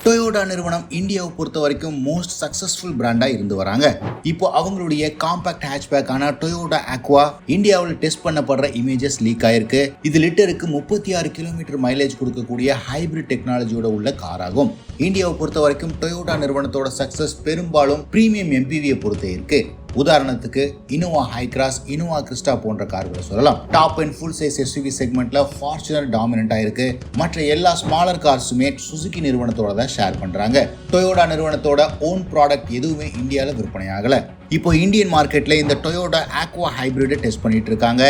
Toyota நிறுவனம் இந்தியாவை பொறுத்த வரைக்கும் மோஸ்ட் சக்சஸ்ஃபுல் பிராண்டா இருந்து வராங்க. இப்போ அவங்களுடைய காம்பாக்ட் ஹேட்ச்பேக்கான டொயோட்டா ஆக்வா இந்தியாவில் டெஸ்ட் பண்ணப்படுற இமேஜஸ் லீக் ஆயிருக்கு. இது லிட்டருக்கு 36 கிலோமீட்டர் மைலேஜ் கொடுக்கக்கூடிய ஹைபிரிட் டெக்னாலஜியோட உள்ள கார் ஆகும். இந்தியாவை பொறுத்த வரைக்கும் டொயோட்டா நிறுவனத்தோட சக்சஸ் பெரும்பாலும் பிரீமியம் எம்பிவியை பொறுத்தே இருக்கு. உதாரணத்துக்கு இனோவா ஹைக்ராஸ், இனோவா கிறிஸ்டா போன்ற கார்களை சொல்லலாம். Top and full size SUV செக்மெண்ட்ல ஃபார்ச்சுனர் டாமினண்டா இருக்கு. மற்ற எல்லா ஸ்மாலர் கார்ஸுமே சுசுகி நிறுவனத்தோட தான் ஷேர் பண்றாங்க. டொயோட்டா நிறுவனத்தோட ஓன் ப்ராடக்ட் எதுவுமே இந்தியாவில் விற்பனை ஆகல. இப்போ இந்தியன் மார்க்கெட்ல இந்த டொயோட்டா ஆக்வா ஹைபிரிட் டெஸ்ட் பண்ணிட்டு இருக்காங்க.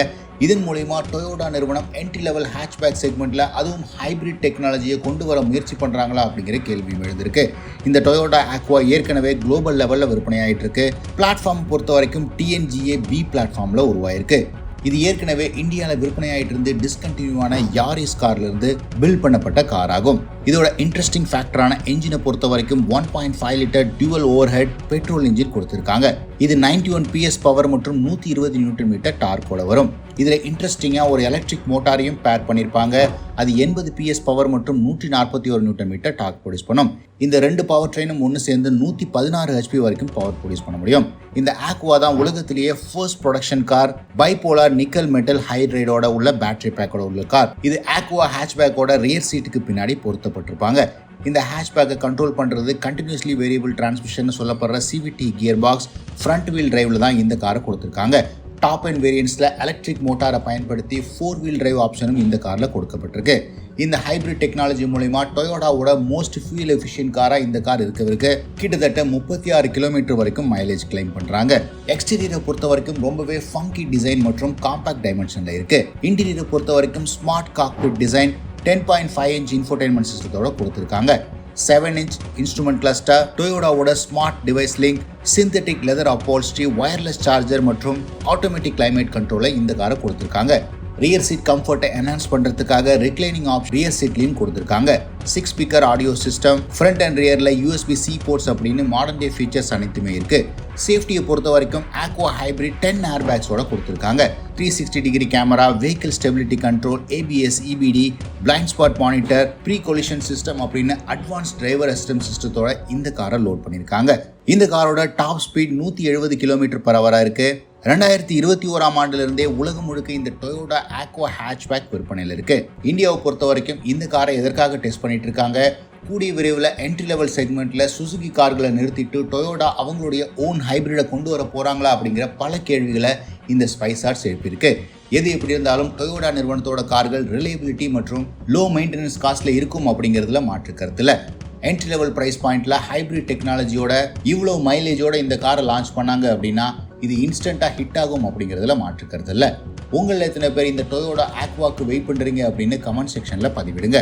இதன் மூலமா டொயோட்டா நிறுவனம் என்ட்ரி லெவல் ஹேட்ச்பேக் செக்மெண்ட்ல அதுவும் ஹைபிரிட் டெக்னாலஜியை கொண்டு வர முயற்சி பண்றாங்களா அப்படிங்கிற கேள்வி எழுந்திருக்கு. இந்த டொயோட்டா ஆக்வா ஏற்கனவே குளோபல் லெவல்ல விற்பனை ஆயிட்டு இருக்கு. பிளாட்ஃபார்ம் பொறுத்த வரைக்கும் TNGA B பிளாட்ஃபார்ம்ல உருவாயிருக்கு. இது ஏற்கனவே இந்தியாவில் விற்பனை ஆகிட்டு இருந்து டிஸ்கண்டினியூவான யாரிஸ் கார்ல இருந்து பில்ட் பண்ணப்பட்ட கார் ஆகும். இதோட இன்ட்ரெஸ்டிங் ஃபேக்டரான என்ஜினை பொறுத்த வரைக்கும் 1.5 litre dual over head petrol engine கொடுத்திருக்காங்க. இது 91 PS பவர் மற்றும் 120 நியூட்டன் மீட்டர் டார்க்கோட வரும். இதுல இன்ட்ரெஸ்டிங்கா ஒரு எலக்ட்ரிக் மோட்டாரையும் பேர் பண்ணிருப்பாங்க. அது 80 PS பவர் மற்றும் 141 நியூட்டன் மீட்டர் டார்க் ப்ரொடியூஸ் பண்ணும். இந்த ரெண்டு பவர் ட்ரெயினும் ஒன்று சேர்ந்து 116 HP வரைக்கும் பவர் ப்ரொடியூஸ் பண்ண முடியும். இந்த ஆக்வா தான் உலகத்திலேயே first production car bipolar nickel metal ஹைட்ரைடோட உள்ள பேட்டரி பேக்கோட உள்ள கார். இது ஆக்வா ஹேட்ச்பேக்கோட ரியர் சீட்டுக்கு பின்னாடி பொருத்தப்பட்டிருப்பாங்க. இந்த ஹேட்ச்பேக்கை கண்ட்ரோல் பண்ணுறது கண்டினியூஸ்லி வேரியபிள் டிரான்ஸ்மிஷன் சொல்லப்படுற CVT gear box front wheel டிரைவில் தான் இந்த காரை கொடுத்துருக்காங்க. டாப் அண்ட் வேரியன்ட்ஸில் எலக்ட்ரிக் மோட்டாரை பயன்படுத்தி 4 வீல் டிரைவ் ஆப்ஷனும் இந்த காரில் கொடுக்கப்பட்டிருக்கு. இந்த ஹைபிரிட் டெக்னாலஜி மூலமா டொயோட்டாவோட மோஸ்ட் ஃபியூல் எஃபிஷியன்ட் காராக இந்த கார் இருக்கவிருக்கு. கிட்டத்தட்ட 36 கிலோமீட்டர் வரைக்கும் மைலேஜ் கிளைம் பண்றாங்க. எக்ஸ்டீரியரை பொறுத்த வரைக்கும் ரொம்பவே ஃபங்கி டிசைன் மற்றும் காம்பாக்ட் டைமென்ஷன்ல இருக்கு. இன்டீரியரை பொறுத்த வரைக்கும் smart cockpit design 10.5 inch infotainment சிஸ்டத்தோட கொடுத்துருக்காங்க. 7 இன்ச் இன்ஸ்ட்ருமெண்ட் கிளஸ்டர், டொயோட்டாவோட smart device link, synthetic leather upholstery, wireless charger மற்றும் ஆட்டோமேட்டிக் கிளைமேட் கண்ட்ரோலை இந்த காரை கொடுத்துருக்காங்க. ரியர் சீட் கம்ஃபர்ட்டை என்ஹான்ஸ் பண்றதுக்காக ரிக்ளைனிங் ஆப்ஷன் ரியர் சீட்லையும் கொடுத்துருக்காங்க. 6 speaker audio system, front and ரியர்ல USB-C போர்ட்ஸ் அப்படின்னு மாடர்ன் டே ஃபீச்சர்ஸ் அனைத்துமே இருக்கு. சேஃப்டியை பொறுத்த வரைக்கும் ஆக்வா ஹைபிரிட் 10 ஏர் பேக்ஸோட கொடுத்துருக்காங்க. 360 degree camera, vehicle stability control, ABS, EBD, blind spot monitor, pre collision system அப்படின்னு அட்வான்ஸ் டிரைவர் அசிஸ்டன்ட் சிஸ்டத்தோட இந்த காரை லோட் பண்ணியிருக்காங்க. இந்த காரோட டாப் ஸ்பீட் 170 km/h இருக்கு. 2021ஆம் ஆண்டிலிருந்தே உலகம் முழுக்க இந்த டொயோட்டா ஆக்வா ஹேட்ச்பேக் விற்பனையில் இருக்கு. இந்தியாவை பொறுத்த வரைக்கும் இந்த காரை எதற்காக டெஸ்ட் பண்ணிட்டு இருக்காங்க? கூடிய விரைவில் என்ட்ரி லெவல் செக்மெண்ட்ல சுசுகி கார்களை நிறுத்திட்டு டொயோட்டா அவங்களுடைய ஓன் ஹைபிரிடை கொண்டு வர போறாங்களா அப்படிங்கிற பல கேள்விகளை இந்த ஸ்பைசார்ட்ஸ் எழுப்பியிருக்கு. எது எப்படி இருந்தாலும் டொயோட்டா நிறுவனத்தோட கார்கள் ரிலையபிலிட்டி மற்றும் லோ மெயின்டெனன்ஸ் காஸ்ட்ல இருக்கும் அப்படிங்கிறதுல மாற்று கருத்துல. என்ட்ரி லெவல் பிரைஸ் பாயிண்ட்ல ஹைபிரிட் டெக்னாலஜியோட இவ்வளோ மைலேஜோட இந்த காரை லான்ச் பண்ணாங்க அப்படின்னா இது இன்ஸ்டன்டா ஹிட் ஆகும் அப்படிங்கிறதுல மாற்று கருத்து இல்லை. உங்களில் எத்தனை பேர் இந்த டொயோட்டா ஆக்வாக்கு வெயிட் பண்றீங்க அப்படின்னு கமெண்ட் செக்ஷன்ல பதிவிடுங்க.